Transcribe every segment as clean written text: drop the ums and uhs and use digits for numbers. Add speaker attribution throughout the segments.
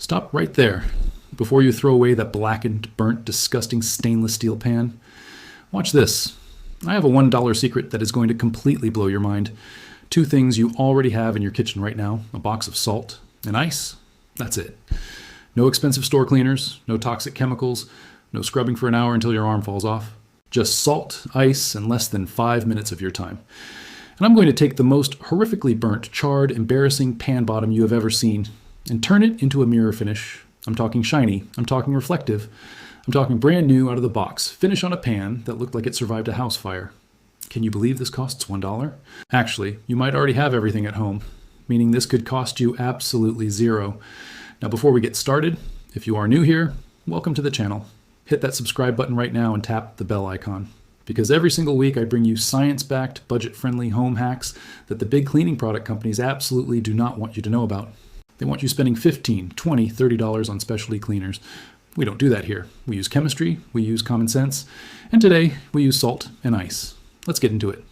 Speaker 1: Stop right there before you throw away that blackened, burnt, disgusting stainless steel pan. Watch this. I have a $1 secret that is going to completely blow your mind. Two things you already have in your kitchen right now: a box of salt and ice. That's it. No expensive store cleaners, no toxic chemicals, no scrubbing for an hour until your arm falls off. Just salt, ice, and less than 5 minutes of your time. And I'm going to take the most horrifically burnt, charred, embarrassing pan bottom you have ever seen and turn it into a mirror finish. I'm talking shiny. I'm talking reflective. I'm talking brand new out of the box, finish on a pan that looked like it survived a house fire. Can you believe this costs $1? Actually, you might already have everything at home, meaning this could cost you absolutely zero. Now, before we get started, if you are new here, welcome to the channel. Hit that subscribe button right now and tap the bell icon, because every single week I bring you science-backed, budget-friendly home hacks that the big cleaning product companies absolutely do not want you to know about. They want you spending $15, $20, $30 on specialty cleaners. We don't do that here. We use chemistry, we use common sense, and today we use salt and ice. Let's get into it.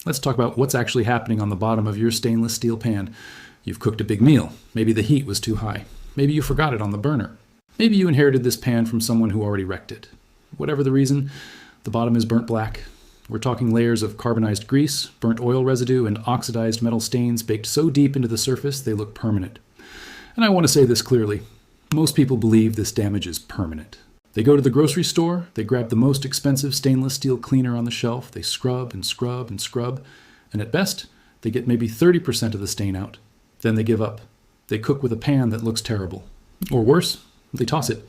Speaker 1: Let's talk about what's actually happening on the bottom of your stainless steel pan. You've cooked a big meal. Maybe the heat was too high. Maybe you forgot it on the burner. Maybe you inherited this pan from someone who already wrecked it. Whatever the reason, the bottom is burnt black. We're talking layers of carbonized grease, burnt oil residue, and oxidized metal stains baked so deep into the surface they look permanent. And I want to say this clearly. Most people believe this damage is permanent. They go to the grocery store, they grab the most expensive stainless steel cleaner on the shelf, they scrub and scrub and scrub, and at best, they get maybe 30% of the stain out. Then they give up. They cook with a pan that looks terrible. Or worse, they toss it.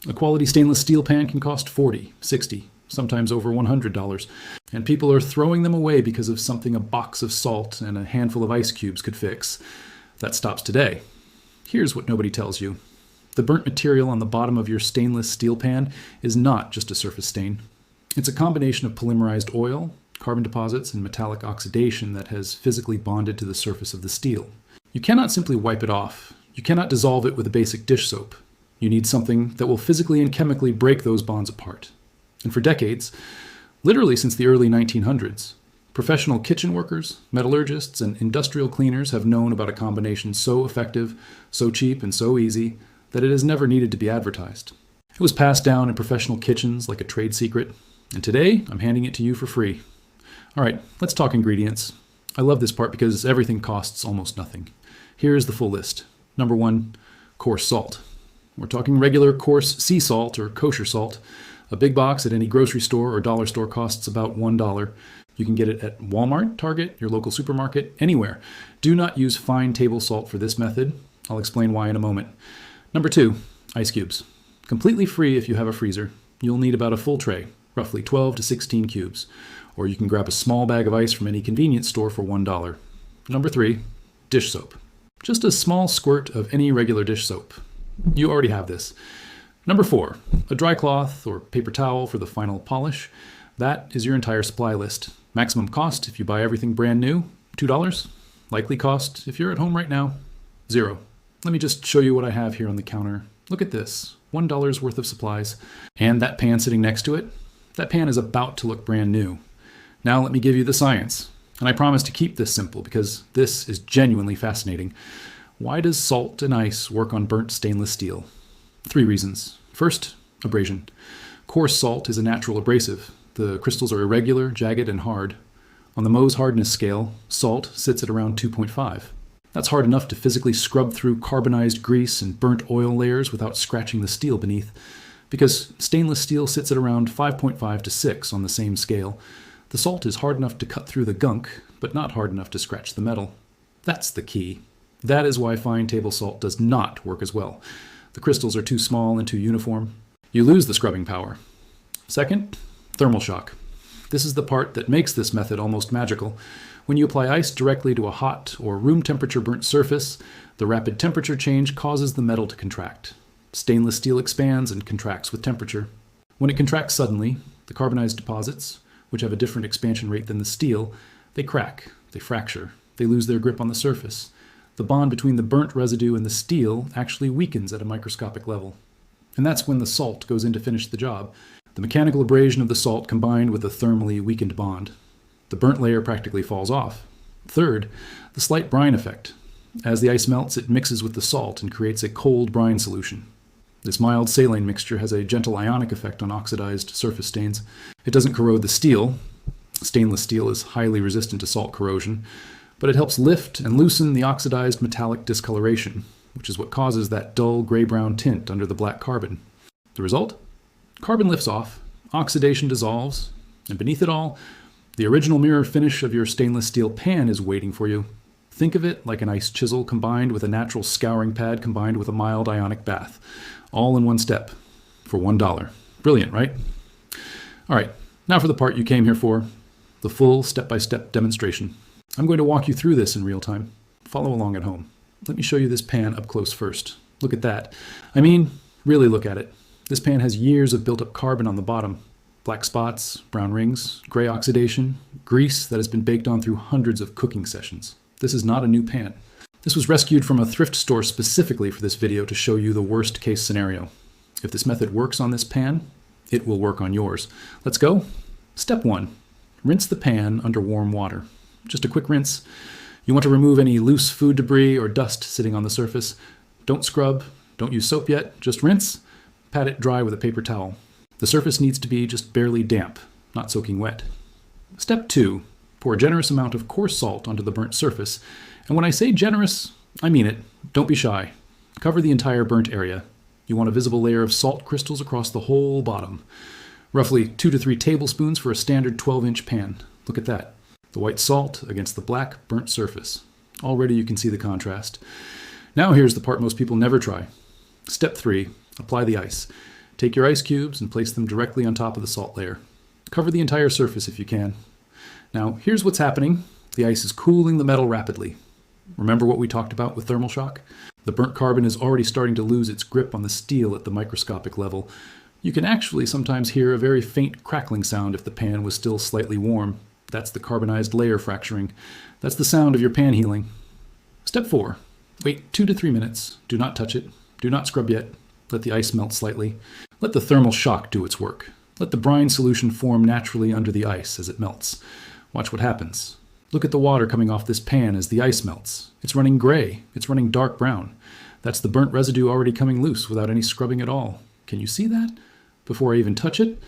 Speaker 1: A quality stainless steel pan can cost $40, $60, sometimes over $100, and people are throwing them away because of something a box of salt and a handful of ice cubes could fix. That stops today. Here's what nobody tells you. The burnt material on the bottom of your stainless steel pan is not just a surface stain. It's a combination of polymerized oil, carbon deposits, and metallic oxidation that has physically bonded to the surface of the steel. You cannot simply wipe it off. You cannot dissolve it with a basic dish soap. You need something that will physically and chemically break those bonds apart. And for decades, literally since the early 1900s, professional kitchen workers, metallurgists, and industrial cleaners have known about a combination so effective, so cheap, and so easy that it has never needed to be advertised. It was passed down in professional kitchens like a trade secret, and today I'm handing it to you for free. All right, let's talk ingredients. I love this part because everything costs almost nothing. Here's the full list. Number 1, coarse salt. We're talking regular coarse sea salt or kosher salt. A big box at any grocery store or dollar store costs about $1. You can get it at Walmart, Target, your local supermarket, anywhere. Do not use fine table salt for this method. I'll explain why in a moment. Number 2, ice cubes. Completely free if you have a freezer. You'll need about a full tray, roughly 12 to 16 cubes. Or you can grab a small bag of ice from any convenience store for $1. Number 3, dish soap. Just a small squirt of any regular dish soap. You already have this. Number 4, a dry cloth or paper towel for the final polish. That is your entire supply list. Maximum cost if you buy everything brand new, $2. Likely cost if you're at home right now, $0. Let me just show you what I have here on the counter. Look at this, $1 worth of supplies. And that pan sitting next to it, that pan is about to look brand new. Now let me give you the science. And I promise to keep this simple because this is genuinely fascinating. Why does salt and ice work on burnt stainless steel? 3 reasons. First, abrasion. Coarse salt is a natural abrasive. The crystals are irregular, jagged, and hard. On the Mohs hardness scale, salt sits at around 2.5. That's hard enough to physically scrub through carbonized grease and burnt oil layers without scratching the steel beneath. Because stainless steel sits at around 5.5 to 6 on the same scale, the salt is hard enough to cut through the gunk, but not hard enough to scratch the metal. That's the key. That is why fine table salt does not work as well. The crystals are too small and too uniform. You lose the scrubbing power. Second, thermal shock. This is the part that makes this method almost magical. When you apply ice directly to a hot or room temperature burnt surface, the rapid temperature change causes the metal to contract. Stainless steel expands and contracts with temperature. When it contracts suddenly, the carbonized deposits, which have a different expansion rate than the steel, they crack, they fracture, they lose their grip on the surface. The bond between the burnt residue and the steel actually weakens at a microscopic level. And that's when the salt goes in to finish the job. The mechanical abrasion of the salt combined with a thermally weakened bond. The burnt layer practically falls off. Third, the slight brine effect. As the ice melts, it mixes with the salt and creates a cold brine solution. This mild saline mixture has a gentle ionic effect on oxidized surface stains. It doesn't corrode the steel. Stainless steel is highly resistant to salt corrosion, but it helps lift and loosen the oxidized metallic discoloration, which is what causes that dull gray-brown tint under the black carbon. The result? Carbon lifts off, oxidation dissolves, and beneath it all, the original mirror finish of your stainless steel pan is waiting for you. Think of it like an ice chisel combined with a natural scouring pad combined with a mild ionic bath, all in one step, for $1. Brilliant, right? All right, now for the part you came here for, the full step-by-step demonstration. I'm going to walk you through this in real time. Follow along at home. Let me show you this pan up close first. Look at that. I mean, really look at it. This pan has years of built-up carbon on the bottom. Black spots, brown rings, gray oxidation, grease that has been baked on through hundreds of cooking sessions. This is not a new pan. This was rescued from a thrift store specifically for this video to show you the worst case scenario. If this method works on this pan, it will work on yours. Let's go. Step 1. Rinse the pan under warm water. Just a quick rinse. You want to remove any loose food debris or dust sitting on the surface. Don't scrub. Don't use soap yet. Just rinse. Pat it dry with a paper towel. The surface needs to be just barely damp, not soaking wet. Step 2. Pour a generous amount of coarse salt onto the burnt surface. And when I say generous, I mean it. Don't be shy. Cover the entire burnt area. You want a visible layer of salt crystals across the whole bottom. Roughly 2 to 3 tablespoons for a standard 12-inch pan. Look at that. The white salt against the black burnt surface. Already you can see the contrast. Now here's the part most people never try. Step 3. Apply the ice. Take your ice cubes and place them directly on top of the salt layer. Cover the entire surface if you can. Now here's what's happening. The ice is cooling the metal rapidly. Remember what we talked about with thermal shock? The burnt carbon is already starting to lose its grip on the steel at the microscopic level. You can actually sometimes hear a very faint crackling sound if the pan was still slightly warm. That's the carbonized layer fracturing. That's the sound of your pan healing. Step 4. Wait 2 to 3 minutes. Do not touch it. Do not scrub yet. Let the ice melt slightly. Let the thermal shock do its work. Let the brine solution form naturally under the ice as it melts. Watch what happens. Look at the water coming off this pan as the ice melts. It's running gray. It's running dark brown. That's the burnt residue already coming loose without any scrubbing at all. Can you see that? Before I even touch it,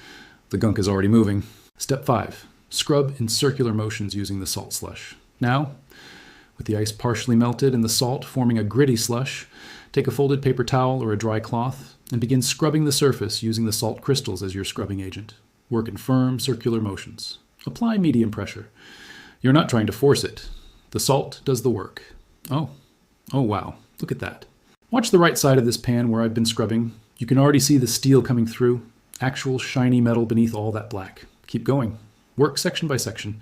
Speaker 1: the gunk is already moving. Step 5. Scrub in circular motions using the salt slush. Now, with the ice partially melted and the salt forming a gritty slush, take a folded paper towel or a dry cloth and begin scrubbing the surface using the salt crystals as your scrubbing agent. Work in firm circular motions. Apply medium pressure. You're not trying to force it. The salt does the work. Oh wow, look at that. Watch the right side of this pan where I've been scrubbing. You can already see the steel coming through. Actual shiny metal beneath all that black. Keep going. Work section by section.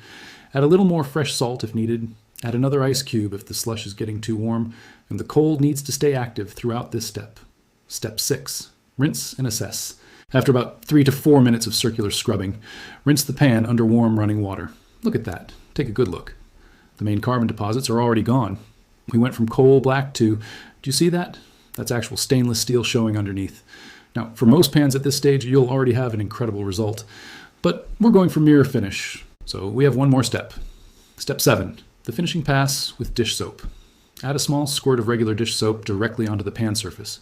Speaker 1: Add a little more fresh salt if needed. Add another ice cube if the slush is getting too warm, and the cold needs to stay active throughout this step. Step 6. Rinse and assess. After about 3 to 4 minutes of circular scrubbing, rinse the pan under warm running water. Look at that. Take a good look. The main carbon deposits are already gone. We went from coal black to, do you see that? That's actual stainless steel showing underneath. Now, for most pans at this stage, you'll already have an incredible result. But we're going for mirror finish, so we have one more step. Step 7. The finishing pass with dish soap. Add a small squirt of regular dish soap directly onto the pan surface.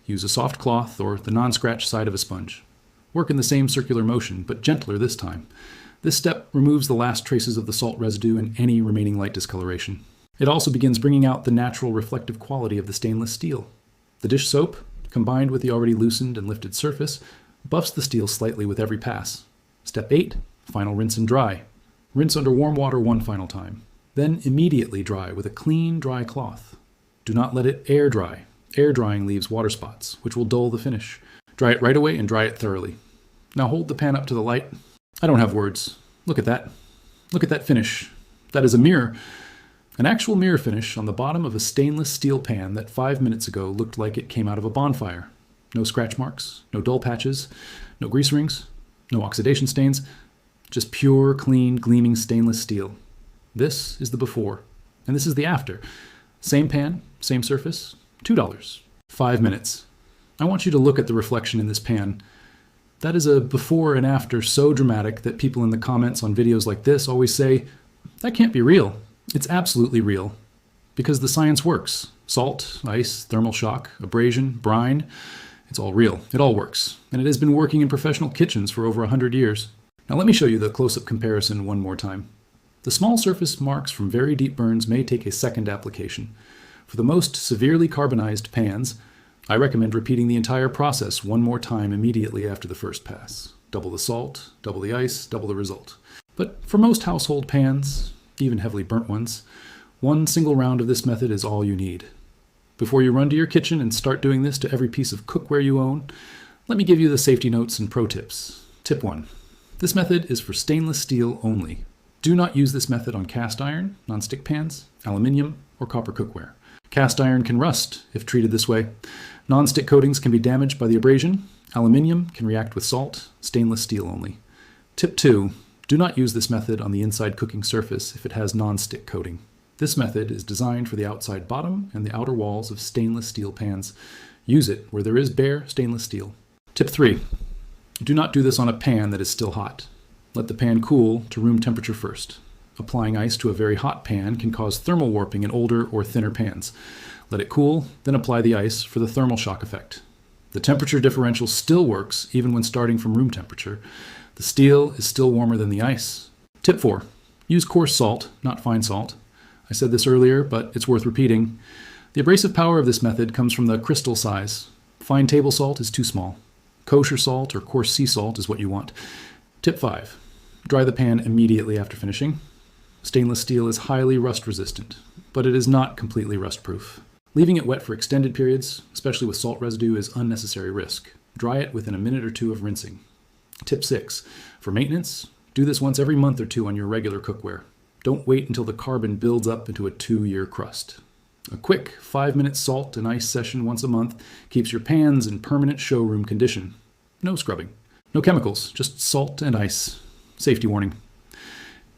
Speaker 1: Use a soft cloth or the non-scratch side of a sponge. Work in the same circular motion, but gentler this time. This step removes the last traces of the salt residue and any remaining light discoloration. It also begins bringing out the natural reflective quality of the stainless steel. The dish soap, combined with the already loosened and lifted surface, buffs the steel slightly with every pass. Step 8. Final rinse and dry. Rinse under warm water one final time. Then immediately dry with a clean, dry cloth. Do not let it air dry. Air drying leaves water spots, which will dull the finish. Dry it right away and dry it thoroughly. Now hold the pan up to the light. I don't have words. Look at that. Look at that finish. That is a mirror. An actual mirror finish on the bottom of a stainless steel pan that 5 minutes ago looked like it came out of a bonfire. No scratch marks, no dull patches, no grease rings, no oxidation stains, just pure, clean, gleaming stainless steel. This is the before, and this is the after. Same pan, same surface, $2. 5 minutes. I want you to look at the reflection in this pan. That is a before and after so dramatic that people in the comments on videos like this always say, that can't be real. It's absolutely real. Because the science works. Salt, ice, thermal shock, abrasion, brine, it's all real. It all works. And it has been working in professional kitchens for over 100 years. Now let me show you the close-up comparison one more time. The small surface marks from very deep burns may take a second application. For the most severely carbonized pans, I recommend repeating the entire process one more time immediately after the first pass. Double the salt, double the ice, double the result. But for most household pans, even heavily burnt ones, one single round of this method is all you need. Before you run to your kitchen and start doing this to every piece of cookware you own, let me give you the safety notes and pro tips. Tip 1. This method is for stainless steel only. Do not use this method on cast iron, nonstick pans, aluminium, or copper cookware. Cast iron can rust if treated this way. Nonstick coatings can be damaged by the abrasion. Aluminium can react with salt. Stainless steel only. Tip 2. Do not use this method on the inside cooking surface if it has nonstick coating. This method is designed for the outside bottom and the outer walls of stainless steel pans. Use it where there is bare stainless steel. Tip 3. Do not do this on a pan that is still hot. Let the pan cool to room temperature first. Applying ice to a very hot pan can cause thermal warping in older or thinner pans. Let it cool, then apply the ice for the thermal shock effect. The temperature differential still works even when starting from room temperature. The steel is still warmer than the ice. Tip 4. Use coarse salt, not fine salt. I said this earlier, but it's worth repeating. The abrasive power of this method comes from the crystal size. Fine table salt is too small. Kosher salt or coarse sea salt is what you want. Tip 5. Dry the pan immediately after finishing. Stainless steel is highly rust resistant, but it is not completely rust proof. Leaving it wet for extended periods, especially with salt residue, is unnecessary risk. Dry it within a minute or two of rinsing. Tip 6. For maintenance, do this once every month or two on your regular cookware. Don't wait until the carbon builds up into a 2-year crust. A quick 5-minute salt and ice session once a month keeps your pans in permanent showroom condition. No scrubbing. No chemicals, just salt and ice. Safety warning.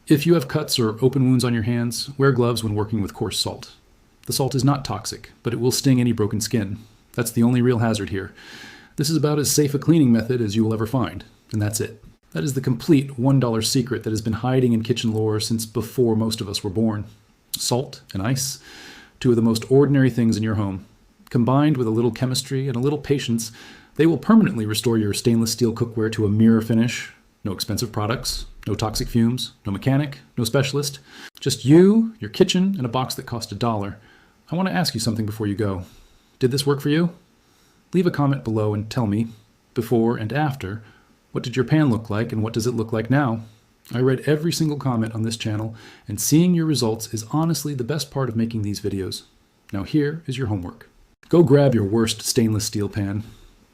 Speaker 1: If you have cuts or open wounds on your hands, wear gloves when working with coarse salt. The salt is not toxic, but it will sting any broken skin. That's the only real hazard here. This is about as safe a cleaning method as you will ever find, and that's it. That is the complete $1 secret that has been hiding in kitchen lore since before most of us were born. Salt and ice, two of the most ordinary things in your home. Combined with a little chemistry and a little patience, they will permanently restore your stainless steel cookware to a mirror finish. No expensive products, no toxic fumes, no mechanic, no specialist. Just you, your kitchen, and a box that cost $1. I want to ask you something before you go. Did this work for you? Leave a comment below and tell me, before and after, what did your pan look like and what does it look like now? I read every single comment on this channel, and seeing your results is honestly the best part of making these videos. Now here is your homework. Go grab your worst stainless steel pan.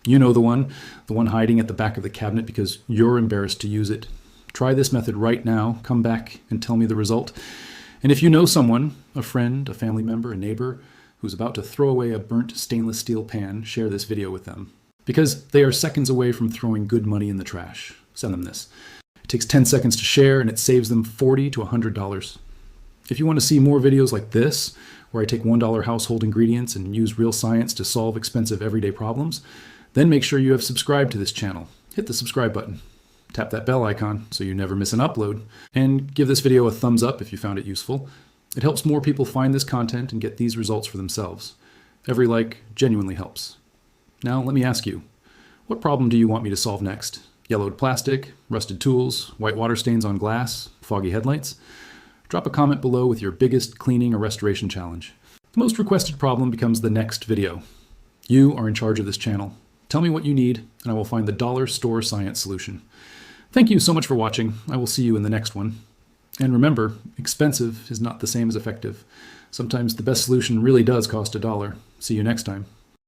Speaker 1: You know the one hiding at the back of the cabinet because you're embarrassed to use it. Try this method right now, come back and tell me the result. And if you know someone, a friend, a family member, a neighbor, who's about to throw away a burnt stainless steel pan, share this video with them. Because they are seconds away from throwing good money in the trash. Send them this. It takes 10 seconds to share and it saves them $40 to $100. If you want to see more videos like this, where I take $1 household ingredients and use real science to solve expensive everyday problems, then make sure you have subscribed to this channel. Hit the subscribe button. Tap that bell icon so you never miss an upload. And give this video a thumbs up if you found it useful. It helps more people find this content and get these results for themselves. Every like genuinely helps. Now let me ask you, what problem do you want me to solve next? Yellowed plastic, rusted tools, white water stains on glass, foggy headlights? Drop a comment below with your biggest cleaning or restoration challenge. The most requested problem becomes the next video. You are in charge of this channel. Tell me what you need, and I will find the dollar store science solution. Thank you so much for watching. I will see you in the next one. And remember, expensive is not the same as effective. Sometimes the best solution really does cost $1. See you next time.